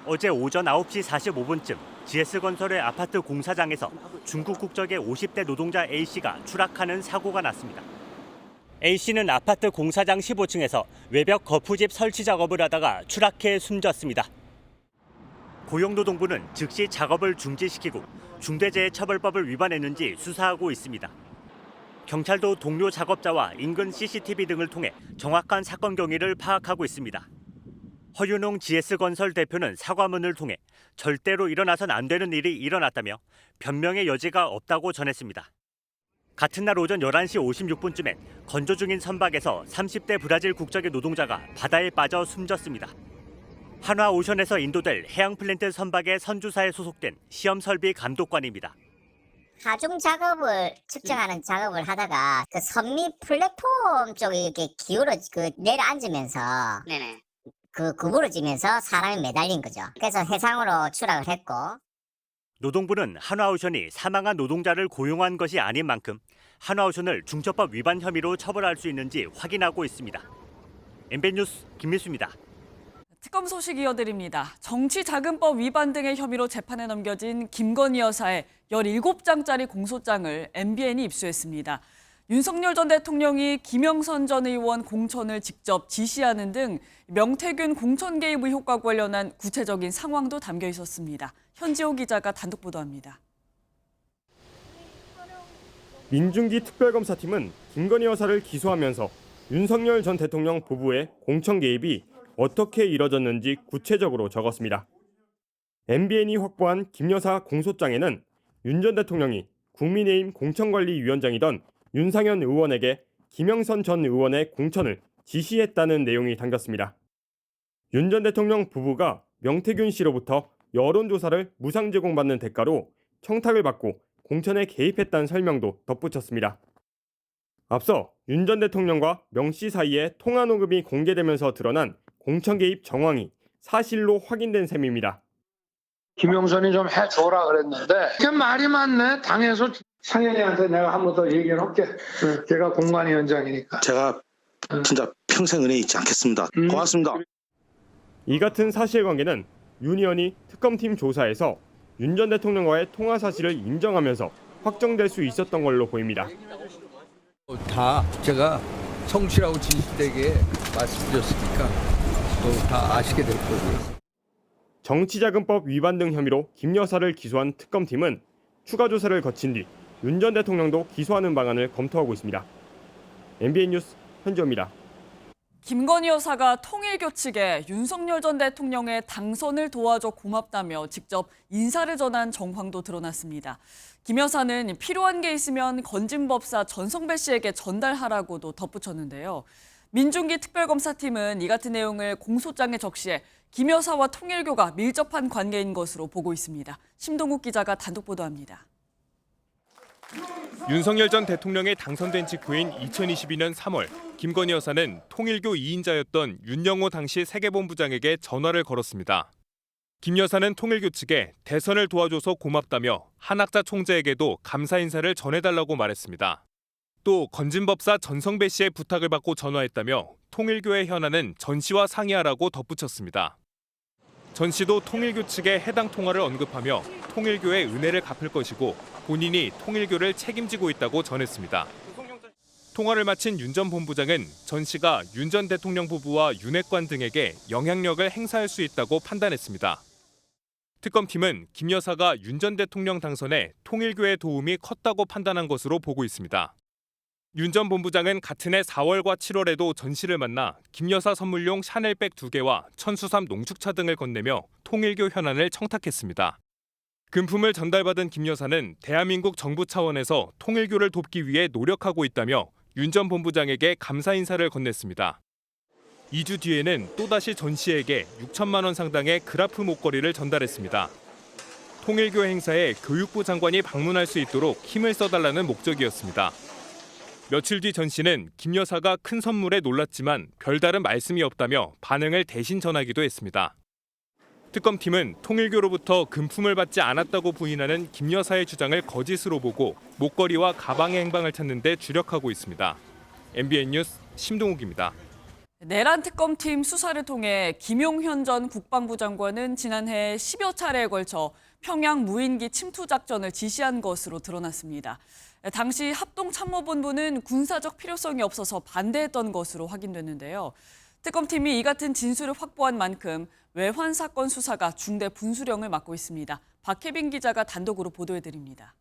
어제 오전 9시 45분쯤 GS건설의 아파트 공사장에서 중국 국적의 50대 노동자 A씨가 추락하는 사고가 났습니다. A씨는 아파트 공사장 15층에서 외벽 거푸집 설치 작업을 하다가 추락해 숨졌습니다. 고용노동부는 즉시 작업을 중지시키고 중대재해처벌법을 위반했는지 수사하고 있습니다. 경찰도 동료 작업자와 인근 CCTV 등을 통해 정확한 사건 경위를 파악하고 있습니다. 허윤홍 GS건설 대표는 사과문을 통해 절대로 일어나선 안 되는 일이 일어났다며 변명의 여지가 없다고 전했습니다. 같은 날 오전 11시 56분쯤엔 건조 중인 선박에서 30대 브라질 국적의 노동자가 바다에 빠져 숨졌습니다. 한화오션에서 인도될 해양플랜트 선박의 선주사에 소속된 시험설비 감독관입니다. 하중 작업을 측정하는 작업을 하다가 그 선미 플랫폼 쪽에 이렇게 기울어 내려앉으면서 구부러지면서 사람이 매달린 거죠. 그래서 해상으로 추락을 했고. 노동부는 한화오션이 사망한 노동자를 고용한 것이 아닌 만큼 한화오션을 중처법 위반 혐의로 처벌할 수 있는지 확인하고 있습니다. MBN 뉴스 김민수입니다. 특검 소식 이어드립니다. 정치자금법 위반 등의 혐의로 재판에 넘겨진 김건희 여사의 17장짜리 공소장을 MBN이 입수했습니다. 윤석열 전 대통령이 김영선 전 의원 공천을 직접 지시하는 등 명태균 공천 개입 의혹과 관련한 구체적인 상황도 담겨 있었습니다. 현지호 기자가 단독 보도합니다. 민중기 특별검사팀은 김건희 여사를 기소하면서 윤석열 전 대통령 부부의 공천 개입이 어떻게 이뤄졌는지 구체적으로 적었습니다. MBN이 확보한 김 여사 공소장에는 윤 전 대통령이 국민의힘 공천관리위원장이던 윤상현 의원에게 김영선 전 의원의 공천을 지시했다는 내용이 담겼습니다. 윤 전 대통령 부부가 명태균 씨로부터 여론조사를 무상 제공받는 대가로 청탁을 받고 공천에 개입했다는 설명도 덧붙였습니다. 앞서 윤 전 대통령과 명 씨 사이에 통화 녹음이 공개되면서 드러난 공천 개입 정황이 사실로 확인된 셈입니다. 김영선이 좀 해줘라 그랬는데 그게 말이 많네. 당에서 상현이한테 내가 한 번 더 얘기를 할게. 걔가 공관위원장이니까. 제가 진짜 평생 은혜 잊지 않겠습니다. 고맙습니다. 이 같은 사실관계는 윤 의원이 특검팀 조사에서 윤 전 대통령과의 통화 사실을 인정하면서 확정될 수 있었던 걸로 보입니다. 다 제가 성실하고 진실되게 말씀드렸으니까 또 다 아시게 될 거고요. 정치자금법 위반 등 혐의로 김 여사를 기소한 특검팀은 추가 조사를 거친 뒤 윤 전 대통령도 기소하는 방안을 검토하고 있습니다. MBN 뉴스 현주입니다. 김건희 여사가 통일교 측에 윤석열 전 대통령의 당선을 도와줘 고맙다며 직접 인사를 전한 정황도 드러났습니다. 김 여사는 필요한 게 있으면 건진법사 전성배 씨에게 전달하라고도 덧붙였는데요. 민중기 특별검사팀은 이 같은 내용을 공소장에 적시해 김 여사와 통일교가 밀접한 관계인 것으로 보고 있습니다. 심동욱 기자가 단독 보도합니다. 윤석열 전 대통령이 당선된 직후인 2022년 3월 김건희 여사는 통일교 2인자였던 윤영호 당시 세계본부장에게 전화를 걸었습니다. 김 여사는 통일교 측에 대선을 도와줘서 고맙다며 한학자 총재에게도 감사 인사를 전해달라고 말했습니다. 또 건진법사 전성배 씨의 부탁을 받고 전화했다며 통일교의 현안은 전 씨와 상의하라고 덧붙였습니다. 전 씨도 통일교 측에 해당 통화를 언급하며 통일교의 은혜를 갚을 것이고 본인이 통일교를 책임지고 있다고 전했습니다. 통화를 마친 윤 전 본부장은 전 씨가 윤 전 대통령 부부와 윤핵관 등에게 영향력을 행사할 수 있다고 판단했습니다. 특검팀은 김 여사가 윤 전 대통령 당선에 통일교의 도움이 컸다고 판단한 것으로 보고 있습니다. 윤 전 본부장은 같은 해 4월과 7월에도 전 씨를 만나 김 여사 선물용 샤넬백 2개와 천수삼 농축차 등을 건네며 통일교 현안을 청탁했습니다. 금품을 전달받은 김 여사는 대한민국 정부 차원에서 통일교를 돕기 위해 노력하고 있다며 윤 전 본부장에게 감사 인사를 건넸습니다. 2주 뒤에는 또다시 전 씨에게 6천만 원 상당의 그라프 목걸이를 전달했습니다. 통일교 행사에 교육부 장관이 방문할 수 있도록 힘을 써달라는 목적이었습니다. 며칠 뒤 전 씨는 김 여사가 큰 선물에 놀랐지만 별다른 말씀이 없다며 반응을 대신 전하기도 했습니다. 특검팀은 통일교로부터 금품을 받지 않았다고 부인하는 김 여사의 주장을 거짓으로 보고 목걸이와 가방의 행방을 찾는 데 주력하고 있습니다. MBN 뉴스 심동욱입니다. 내란 특검팀 수사를 통해 김용현 전 국방부 장관은 지난해 10여 차례에 걸쳐 평양 무인기 침투 작전을 지시한 것으로 드러났습니다. 당시 합동참모본부는 군사적 필요성이 없어서 반대했던 것으로 확인됐는데요. 특검팀이 이 같은 진술을 확보한 만큼 외환 사건 수사가 중대 분수령을 맡고 있습니다. 박혜빈 기자가 단독으로 보도해드립니다.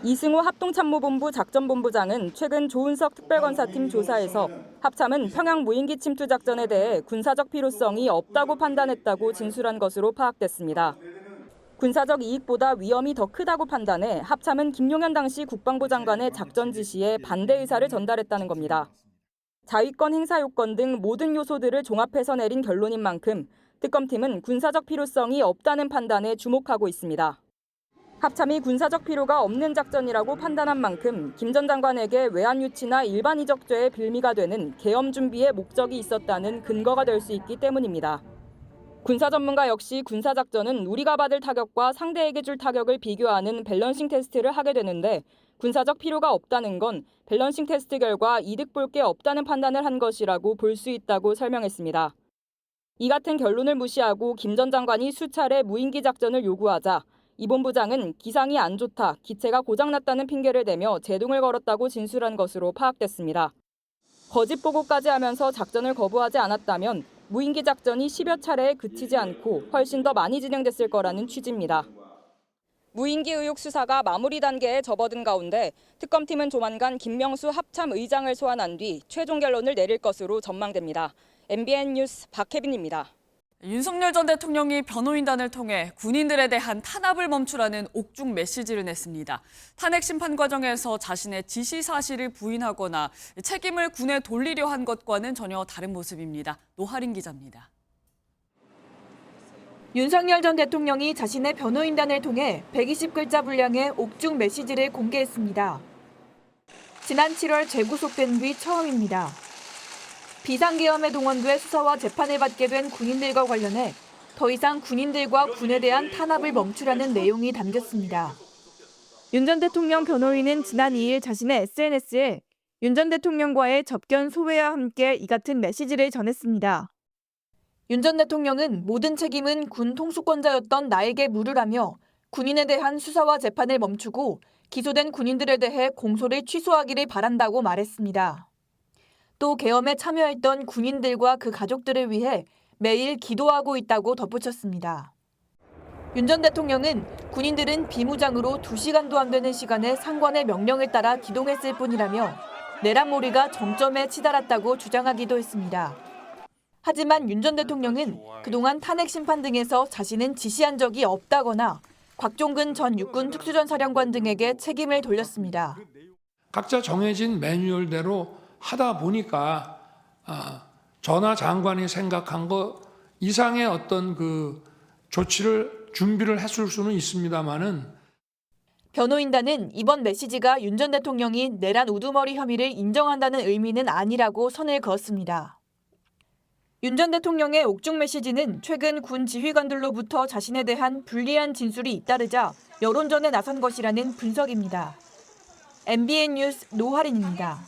이승호 합동참모본부 작전본부장은 최근 조은석 특별검사팀 조사에서 합참은 평양 무인기 침투 작전에 대해 군사적 필요성이 없다고 판단했다고 진술한 것으로 파악됐습니다. 군사적 이익보다 위험이 더 크다고 판단해 합참은 김용현 당시 국방부 장관의 작전 지시에 반대 의사를 전달했다는 겁니다. 자위권 행사 요건 등 모든 요소들을 종합해서 내린 결론인 만큼 특검팀은 군사적 필요성이 없다는 판단에 주목하고 있습니다. 합참이 군사적 필요가 없는 작전이라고 판단한 만큼 김 전 장관에게 외환 유치나 일반 이적죄의 빌미가 되는 계엄 준비에 목적이 있었다는 근거가 될 수 있기 때문입니다. 군사 전문가 역시 군사 작전은 우리가 받을 타격과 상대에게 줄 타격을 비교하는 밸런싱 테스트를 하게 되는데 군사적 필요가 없다는 건 밸런싱 테스트 결과 이득 볼 게 없다는 판단을 한 것이라고 볼 수 있다고 설명했습니다. 이 같은 결론을 무시하고 김 전 장관이 수차례 무인기 작전을 요구하자 이 본부장은 기상이 안 좋다, 기체가 고장났다는 핑계를 대며 제동을 걸었다고 진술한 것으로 파악됐습니다. 거짓 보고까지 하면서 작전을 거부하지 않았다면 무인기 작전이 10여 차례에 그치지 않고 훨씬 더 많이 진행됐을 거라는 취지입니다. 무인기 의혹 수사가 마무리 단계에 접어든 가운데 특검팀은 조만간 김명수 합참 의장을 소환한 뒤 최종 결론을 내릴 것으로 전망됩니다. MBN 뉴스 박혜빈입니다. 윤석열 전 대통령이 변호인단을 통해 군인들에 대한 탄압을 멈추라는 옥중 메시지를 냈습니다. 탄핵 심판 과정에서 자신의 지시 사실을 부인하거나 책임을 군에 돌리려 한 것과는 전혀 다른 모습입니다. 노하린 기자입니다. 윤석열 전 대통령이 자신의 변호인단을 통해 120글자 분량의 옥중 메시지를 공개했습니다. 지난 7월 재구속된 뒤 처음입니다. 비상계엄에 동원돼 수사와 재판을 받게 된 군인들과 관련해 더 이상 군인들과 군에 대한 탄압을 멈추라는 내용이 담겼습니다. 윤 전 대통령 변호인은 지난 2일 자신의 SNS에 윤 전 대통령과의 접견 소회와 함께 이 같은 메시지를 전했습니다. 윤 전 대통령은 모든 책임은 군 통수권자였던 나에게 물으라며 군인에 대한 수사와 재판을 멈추고 기소된 군인들에 대해 공소를 취소하기를 바란다고 말했습니다. 또 계엄에 참여했던 군인들과 그 가족들을 위해 매일 기도하고 있다고 덧붙였습니다. 윤 전 대통령은 군인들은 비무장으로 2시간도 안 되는 시간에 상관의 명령을 따라 기동했을 뿐이라며 내란몰이가 정점에 치달았다고 주장하기도 했습니다. 하지만 윤 전 대통령은 그동안 탄핵 심판 등에서 자신은 지시한 적이 없다거나 곽종근 전 육군 특수전사령관 등에게 책임을 돌렸습니다. 각자 정해진 매뉴얼대로 하다 보니까 전하 장관이 생각한 것 이상의 어떤 그 조치를 준비를 했을 수는 있습니다만은 변호인단은 이번 메시지가 윤 전 대통령이 내란 우두머리 혐의를 인정한다는 의미는 아니라고 선을 그었습니다. 윤 전 대통령의 옥중 메시지는 최근 군 지휘관들로부터 자신에 대한 불리한 진술이 잇따르자 여론전에 나선 것이라는 분석입니다. MBN 뉴스 노하린입니다.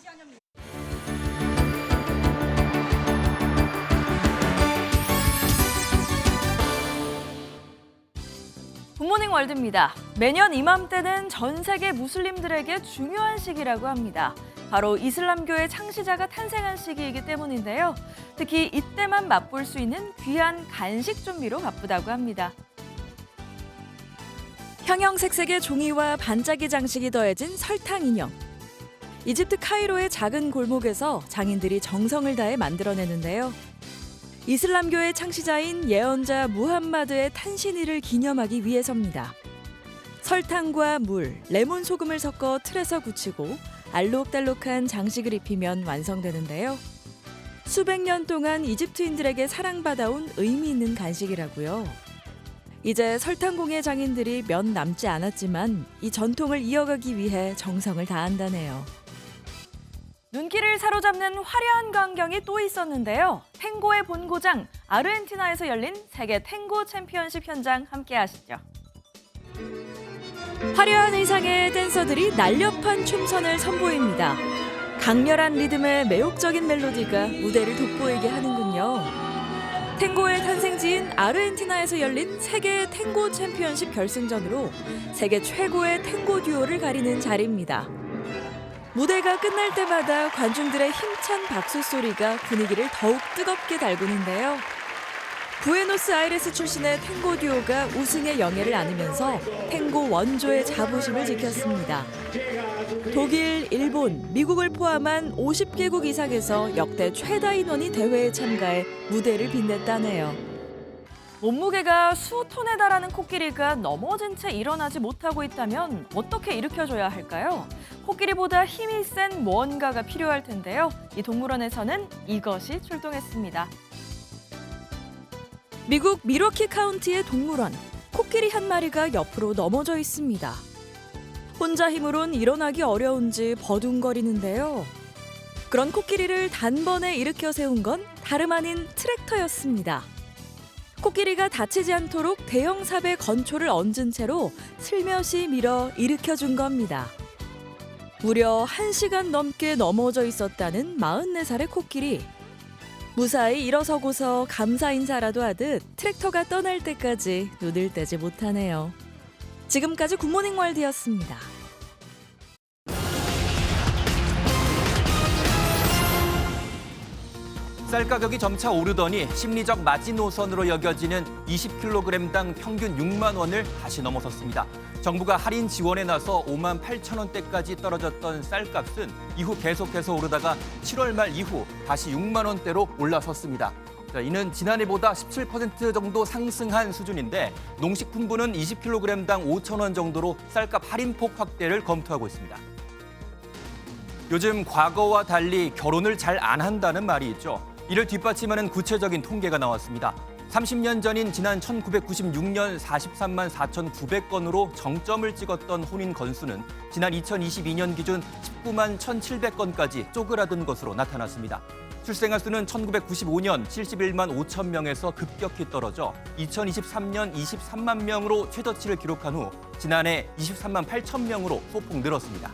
굿모닝 월드입니다. 매년 이맘때는 전 세계 무슬림들에게 중요한 시기라고 합니다. 바로 이슬람교의 창시자가 탄생한 시기이기 때문인데요. 특히 이때만 맛볼 수 있는 귀한 간식 준비로 바쁘다고 합니다. 형형색색의 종이와 반짝이 장식이 더해진 설탕 인형. 이집트 카이로의 작은 골목에서 장인들이 정성을 다해 만들어내는데요. 이슬람교의 창시자인 예언자 무함마드의 탄신일을 기념하기 위해서입니다. 설탕과 물, 레몬 소금을 섞어 틀에서 굳히고 알록달록한 장식을 입히면 완성되는데요. 수백 년 동안 이집트인들에게 사랑받아온 의미 있는 간식이라고요. 이제 설탕공예 장인들이 몇 남지 않았지만 이 전통을 이어가기 위해 정성을 다한다네요. 눈길을 사로잡는 화려한 광경이 또 있었는데요. 탱고의 본고장 아르헨티나에서 열린 세계 탱고 챔피언십 현장 함께 하시죠. 화려한 의상의 댄서들이 날렵한 춤선을 선보입니다. 강렬한 리듬에 매혹적인 멜로디가 무대를 돋보이게 하는군요. 탱고의 탄생지인 아르헨티나에서 열린 세계 탱고 챔피언십 결승전으로 세계 최고의 탱고 듀오를 가리는 자리입니다. 무대가 끝날 때마다 관중들의 힘찬 박수 소리가 분위기를 더욱 뜨겁게 달구는데요. 부에노스아이레스 출신의 탱고 듀오가 우승의 영예를 안으면서 탱고 원조의 자부심을 지켰습니다. 독일, 일본, 미국을 포함한 50개국 이상에서 역대 최다 인원이 대회에 참가해 무대를 빛냈다네요. 몸무게가 수톤에 달하는 코끼리가 넘어진 채 일어나지 못하고 있다면 어떻게 일으켜줘야 할까요? 코끼리보다 힘이 센 무언가가 필요할 텐데요. 이 동물원에서는 이것이 출동했습니다. 미국 미러키 카운티의 동물원, 코끼리 한 마리가 옆으로 넘어져 있습니다. 혼자 힘으론 일어나기 어려운지 버둥거리는데요. 그런 코끼리를 단번에 일으켜 세운 건 다름 아닌 트랙터였습니다. 코끼리가 다치지 않도록 대형 삽에 건초를 얹은 채로 슬며시 밀어 일으켜준 겁니다. 무려 1시간 넘게 넘어져 있었다는 44살의 코끼리. 무사히 일어서고서 감사 인사라도 하듯 트랙터가 떠날 때까지 눈을 떼지 못하네요. 지금까지 굿모닝 월드였습니다. 쌀 가격이 점차 오르더니 심리적 마지노선으로 여겨지는 20kg당 평균 6만 원을 다시 넘어섰습니다. 정부가 할인 지원에 나서 5만 8천 원대까지 떨어졌던 쌀값은 이후 계속해서 오르다가 7월 말 이후 다시 6만 원대로 올라섰습니다. 이는 지난해보다 17% 정도 상승한 수준인데 농식품부는 20kg당 5천 원 정도로 쌀값 할인폭 확대를 검토하고 있습니다. 요즘 과거와 달리 결혼을 잘 안 한다는 말이 있죠. 이를 뒷받침하는 구체적인 통계가 나왔습니다. 30년 전인 지난 1996년 43만 4,900건으로 정점을 찍었던 혼인 건수는 지난 2022년 기준 19만 1,700건까지 쪼그라든 것으로 나타났습니다. 출생아 수는 1995년 71만 5천 명에서 급격히 떨어져 2023년 23만 명으로 최저치를 기록한 후 지난해 23만 8천 명으로 소폭 늘었습니다.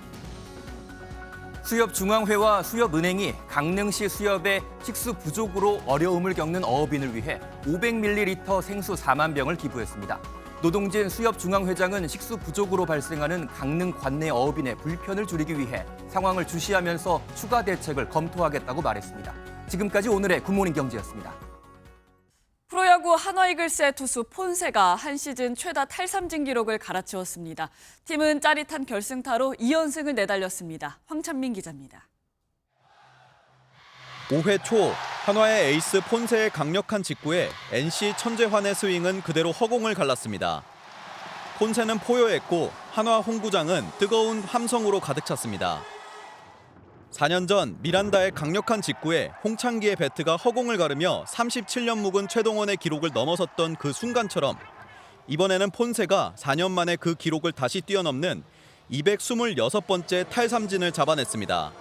수협중앙회와 수협은행이 강릉시 수협의 식수 부족으로 어려움을 겪는 어업인을 위해 500ml 생수 4만 병을 기부했습니다. 노동진 수협중앙회장은 식수 부족으로 발생하는 강릉 관내 어업인의 불편을 줄이기 위해 상황을 주시하면서 추가 대책을 검토하겠다고 말했습니다. 지금까지 오늘의 굿모닝 경제였습니다. 프로야구 한화이글스의 투수 폰세가 한 시즌 최다 탈삼진 기록을 갈아치웠습니다. 팀은 짜릿한 결승타로 2연승을 내달렸습니다. 황찬민 기자입니다. 5회 초 한화의 에이스 폰세의 강력한 직구에 NC 천재환의 스윙은 그대로 허공을 갈랐습니다. 폰세는 포효했고 한화 홍구장은 뜨거운 함성으로 가득 찼습니다. 4년 전 미란다의 강력한 직구에 홍창기의 배트가 허공을 가르며 37년 묵은 최동원의 기록을 넘어섰던 그 순간처럼 이번에는 폰세가 4년 만에 그 기록을 다시 뛰어넘는 226번째 탈삼진을 잡아냈습니다.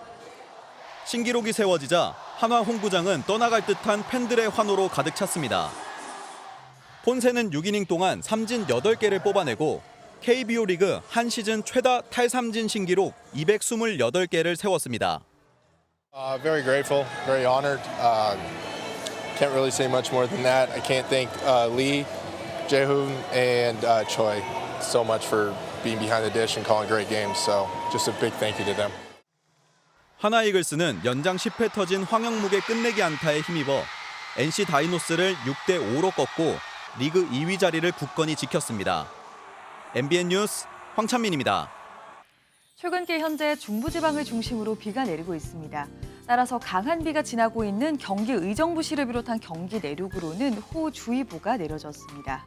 신기록이 세워지자 한화 홍구장은 떠나갈 듯한 팬들의 환호로 가득 찼습니다. 폰세는 6이닝 동안 삼진 8개를 뽑아내고 KBO 리그 한 시즌 최다 탈삼진 신기록 228개를 세웠습니다. Very grateful, very honored. Can't really say much more than that. I can't thank Lee, Jaehoon, and Choi so much for being behind the dish and calling great games. So just a big thank you to them. 하나 이글스는 연장 10회 터진 황영묵의 끝내기 안타에 힘입어 NC 다이노스를 6대5로 꺾고 리그 2위 자리를 굳건히 지켰습니다. MBN 뉴스 황찬민입니다. 출근길 현재 중부지방을 중심으로 비가 내리고 있습니다. 따라서 강한 비가 지나고 있는 경기 의정부시를 비롯한 경기 내륙으로는 호우주의보가 내려졌습니다.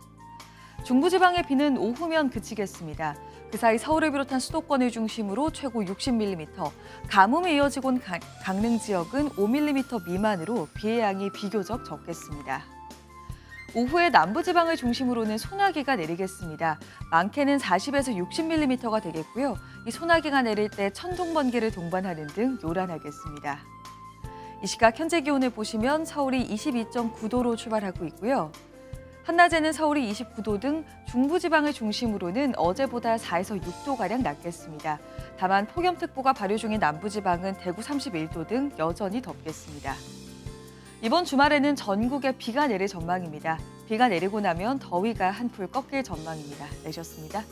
중부지방의 비는 오후면 그치겠습니다. 그 사이 서울을 비롯한 수도권을 중심으로 최고 60mm, 가뭄에 이어지고 온 강릉 지역은 5mm 미만으로 비의 양이 비교적 적겠습니다. 오후에 남부지방을 중심으로는 소나기가 내리겠습니다. 많게는 40에서 60mm가 되겠고요. 이 소나기가 내릴 때 천둥번개를 동반하는 등 요란하겠습니다. 이 시각 현재 기온을 보시면 서울이 22.9도로 출발하고 있고요. 한낮에는 서울이 29도 등 중부지방을 중심으로는 어제보다 4에서 6도가량 낮겠습니다. 다만 폭염특보가 발효 중인 남부지방은 대구 31도 등 여전히 덥겠습니다. 이번 주말에는 전국에 비가 내릴 전망입니다. 비가 내리고 나면 더위가 한풀 꺾일 전망입니다. 내셨습니다.